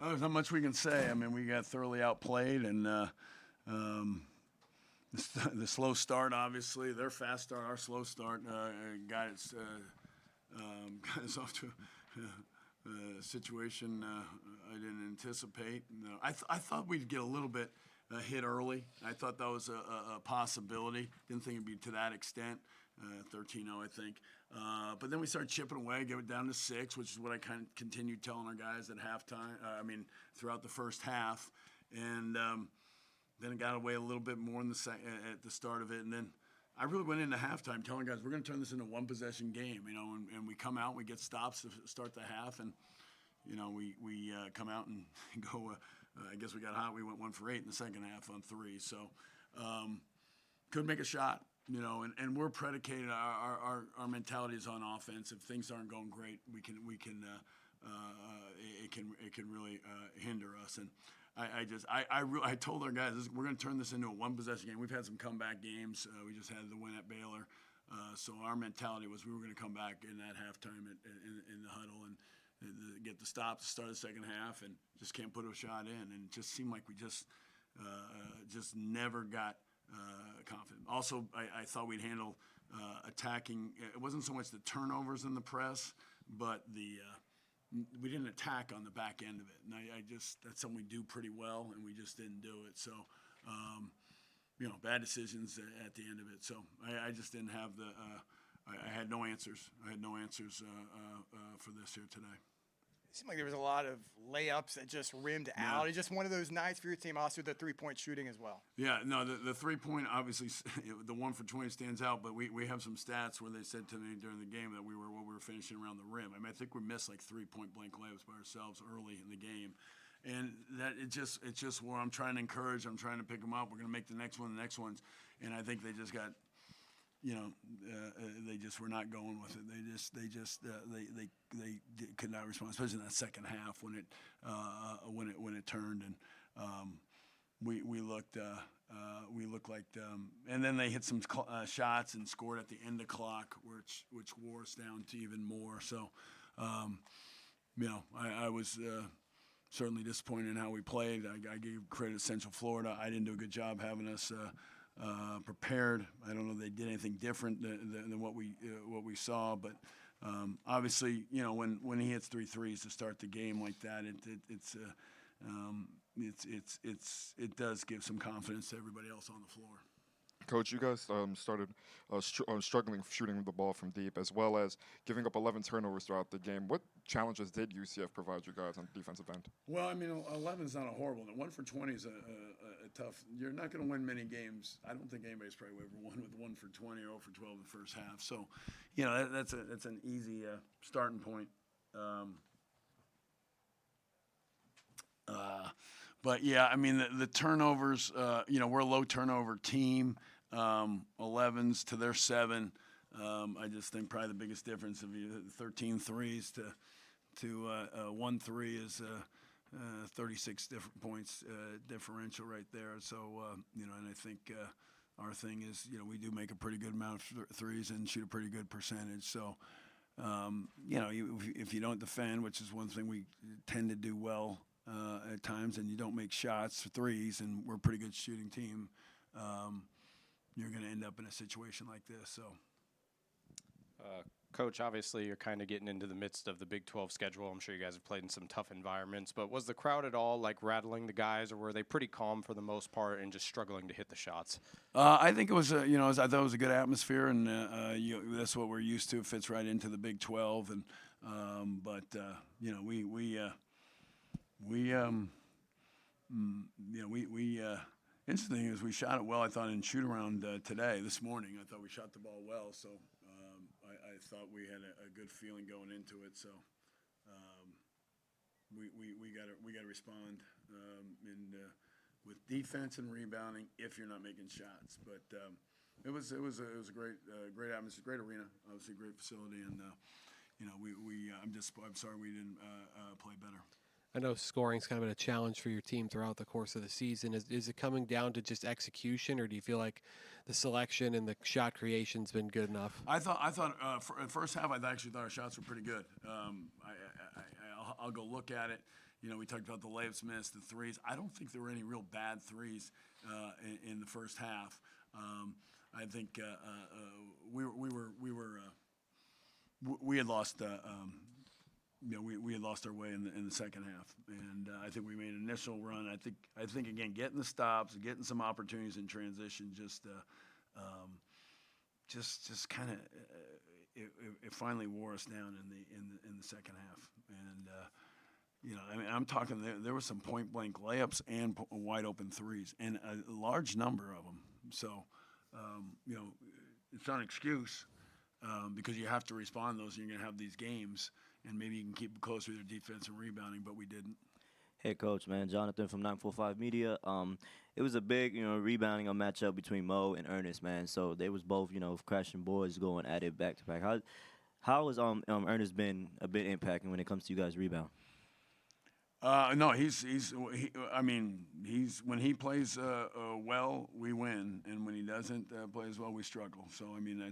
There's not much we can say. I mean, we got thoroughly outplayed, and the slow start, obviously, their fast start, our slow start, got us off to a situation I didn't anticipate. No, I thought we'd get a little bit hit early. I thought that was a possibility. Didn't think it'd be to that extent. 13-0, I think. But then we started chipping away, get it down to 6, which is what I kind of continued telling our guys at halftime. Throughout the first half, and then it got away a little bit more in at the start of it, and then I really went into halftime telling guys we're going to turn this into a one-possession game, and we come out, and we get stops to start the half, and we come out and go. I guess we got hot. We went 1 for 8 in the second half on 3, so couldn't make a shot. And we're predicated. Our mentality is on offense. If things aren't going great, it can really hinder us. And I told our guys we're going to turn this into a one possession game. We've had some comeback games. We just had the win at Baylor. So our mentality was we were going to come back in that halftime in the huddle and get the stop to start the second half, and just can't put a shot in. And it just seemed like we just never got confident. Also, I thought we'd handle attacking. It wasn't so much the turnovers in the press, but we didn't attack on the back end of it. And that's something we do pretty well, and we just didn't do it. So, bad decisions at the end of it. So I just didn't have I had no answers. I had no answers for this here today. It seemed like there was a lot of layups that just rimmed out. It's just one of those nights for your team. Also, the three-point shooting as well. Yeah, no, the three-point, obviously, the 1 for 20 stands out, but we have some stats where they said to me during the game that we were finishing around the rim. I think we missed like 3 point-blank layups by ourselves early in the game. And that it's just where I'm trying to encourage. I'm trying to pick them up. We're going to make the next ones. And I think they just got – they just were not going with it. They could not respond, especially in that second half when it turned, and we looked like and then they hit some shots and scored at the end of clock, which wore us down to even more. So, I was certainly disappointed in how we played. I gave credit to Central Florida. I didn't do a good job having us. Prepared. I don't know if they did anything different than what we saw, but obviously, when he hits 3 threes to start the game like that, it does give some confidence to everybody else on the floor. Coach, you guys started struggling shooting the ball from deep, as well as giving up 11 turnovers throughout the game. What challenges did UCF provide you guys on the defensive end? Well, 11 is not a horrible. 1 for 20 is a tough. You're not going to win many games. I don't think anybody's probably ever won with 1 for 20 or 0 for 12 in the first half. So, that's an easy starting point. But yeah, the turnovers. We're a low turnover team. 11s to their 7. I just think probably the biggest difference of 13 threes to 1 3 is 36 different points differential right there. So and I think our thing is we do make a pretty good amount of threes and shoot a pretty good percentage. So if you don't defend, which is one thing we tend to do well at times, and you don't make shots, threes, and we're a pretty good shooting team, you're going to end up in a situation like this. So, Coach, obviously you're kind of getting into the midst of the Big 12 schedule. I'm sure you guys have played in some tough environments, but was the crowd at all rattling the guys, or were they pretty calm for the most part and just struggling to hit the shots? I think it was, I thought it was a good atmosphere, and that's what we're used to. It fits right into the Big 12, and interesting is we shot it well. I thought in shoot around this morning. I thought we shot the ball well, so I thought we had a good feeling going into it. So we got to respond with defense and rebounding if you're not making shots. But it was a great atmosphere, great arena, obviously great facility, and I'm sorry we didn't play better. I know scoring's kind of been a challenge for your team throughout the course of the season. Is it coming down to just execution, or do you feel like the selection and the shot creation's been good enough? I thought for the first half, I actually thought our shots were pretty good. I'll go look at it. we talked about the layups missed, the threes. I don't think there were any real bad threes in the first half. I think we had lost. We had lost our way in the second half, and I think we made an initial run. I think again, getting the stops, getting some opportunities in transition, just kind of it finally wore us down in the second half. And I mean, I'm talking there were some point blank layups and wide open threes, and a large number of them. So it's not an excuse because you have to respond to those. And you're going to have these games. And maybe you can keep it close with your defense and rebounding, but we didn't. Hey, Coach, man, Jonathan from 945 Media. It was a big, rebounding a matchup between Mo and Ernest, man. So they was both, crashing boards going at it back to back. How has Ernest been a bit impacting when it comes to you guys' rebound? No, when he plays well, we win, and when he doesn't play as well, we struggle. So I mean, I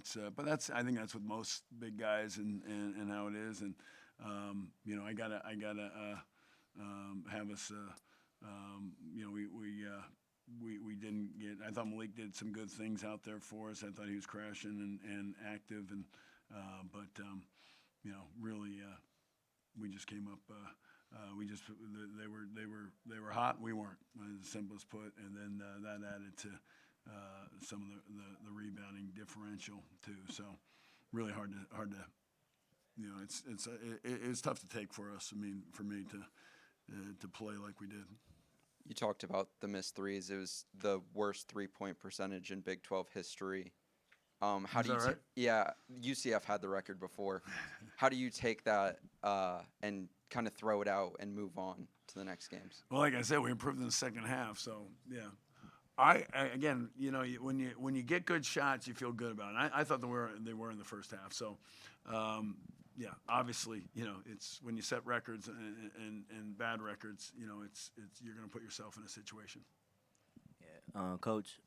think that's with most big guys and how it is. And I gotta have us. We didn't get. I thought Malik did some good things out there for us. I thought he was crashing and active, and really, we just came up. They were hot. We weren't. The simplest put, and then that added to some of the rebounding differential too. So really hard to. It's tough to take for us. I mean, for me to play like we did. You talked about the missed threes. It was the worst 3-point percentage in Big 12 history. How do you? Right? Yeah, UCF had the record before. How do you take that and kind of throw it out and move on to the next games? Well, like I said, we improved in the second half. So yeah, again, when you get good shots, you feel good about it. I thought they were in the first half. So. Yeah, obviously, it's when you set records and bad records, it's you're going to put yourself in a situation. Yeah, Coach.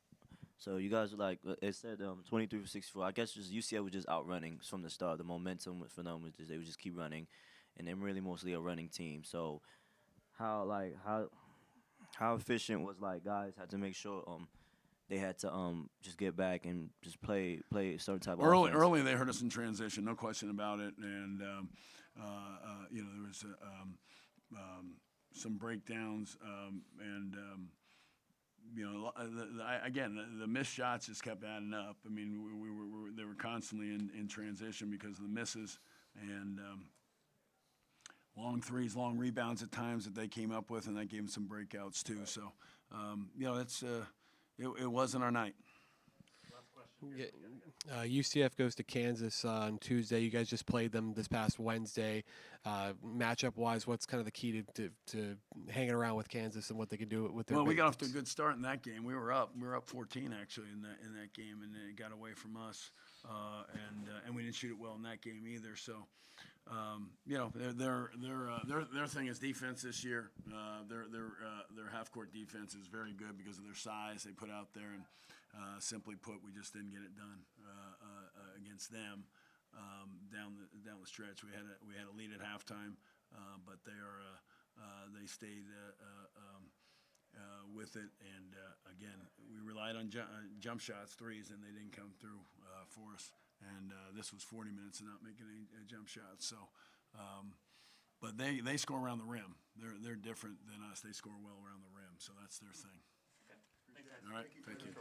So you guys it said 23 for 64. I guess just UCF was just outrunning from the start. The momentum for them was they would just keep running, and they're really mostly a running team. So how efficient was guys had to make sure they had to just get back and just play a certain type of offense. Early they hurt us in transition, no question about it. And there was some breakdowns, and the missed shots just kept adding up. I mean, they were constantly in transition because of the misses and long threes, long rebounds at times that they came up with, and that gave them some breakouts too. So it wasn't our night. UCF goes to Kansas on Tuesday. You guys just played them this past Wednesday. Matchup-wise, what's kind of the key to hanging around with Kansas and what they can do with their? Well, we got off to a good start in that game. We were up 14 actually in that game, and it got away from us. And we didn't shoot it well in that game either. So. Their thing is defense this year. Their half-court defense is very good because of their size they put out there, and simply put, we just didn't get it done against them down the stretch. We had a lead at halftime, but they stayed with it, and again, we relied on jump shots, threes, and they didn't come through for us. And this was 40 minutes of not making any jump shots. So, but they score around the rim. They're different than us. They score well around the rim. So that's their thing. Okay. All right. Thank you.